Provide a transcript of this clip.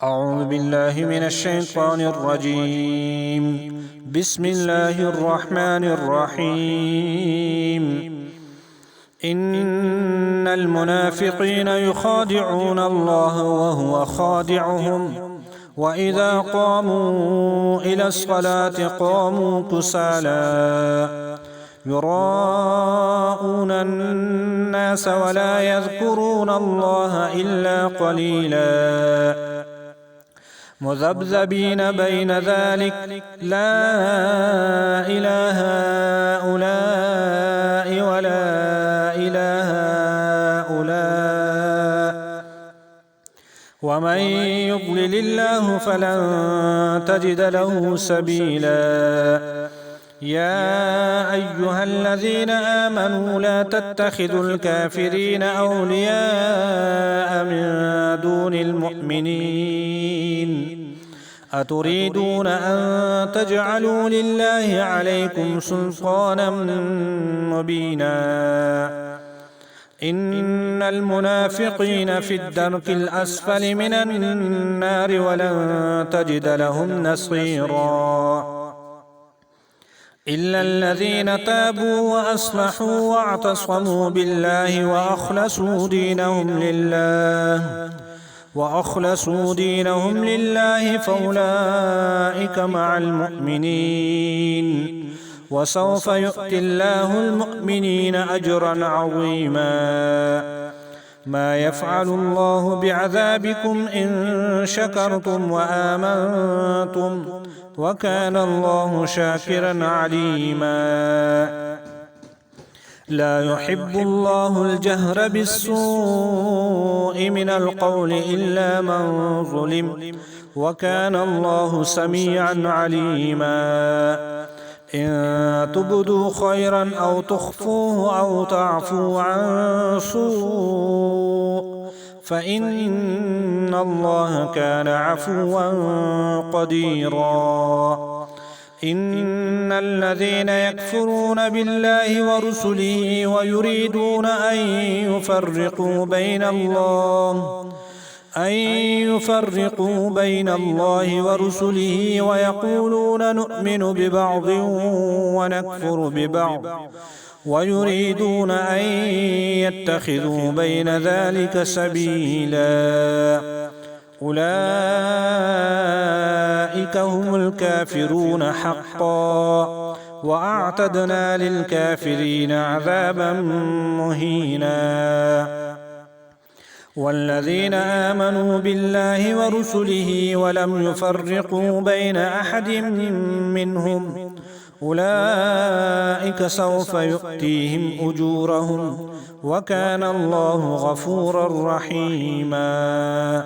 أعوذ بالله من الشيطان الرجيم. بسم الله الرحمن الرحيم. إن المنافقين يخادعون الله وهو خادعهم وإذا قاموا إلى الصلاة قاموا كسالى يراءون الناس ولا يذكرون الله إلا قليلا مذبذبين بين ذلك لا إله هؤلاء ولا إله هؤلاء ومن يضلل الله فلن تجد له سبيلا. يا أيها الذين آمنوا لا تتخذوا الكافرين أولياء من دون المؤمنين أتريدون أن تجعلوا لله عليكم سلطانا مبينا. إن المنافقين في الدرك الأسفل من النار ولن تجد لهم نصيرا إلا الذين تابوا وأصلحوا واعتصموا بالله وأخلصوا دينهم لله فأولئك مع المؤمنين وسوف يؤتي الله المؤمنين أجرا عظيما. ما يفعل الله بعذابكم إن شكرتم وآمنتم وكان الله شاكرا عليما. لا يحب الله الجهر بالسوء من القول إلا من ظلم وكان الله سميعا عليما. إن تبدوا خيرا أو تخفوه أو تعفوا عن سوء فإن الله كان عفوا قديرا. إن الذين يكفرون بالله ورسله ويريدون أن يفرقوا بين الله ورسله ويقولون نؤمن ببعض ونكفر ببعض ويريدون أن يتخذوا بين ذلك سبيلا. أولئك هم الكافرون حقا وأعتدنا للكافرين عذابا مهينا. والذين آمنوا بالله ورسله ولم يفرقوا بين أحد منهم أولئك سوف يؤتيهم أجورهم وكان الله غفورا رحيما.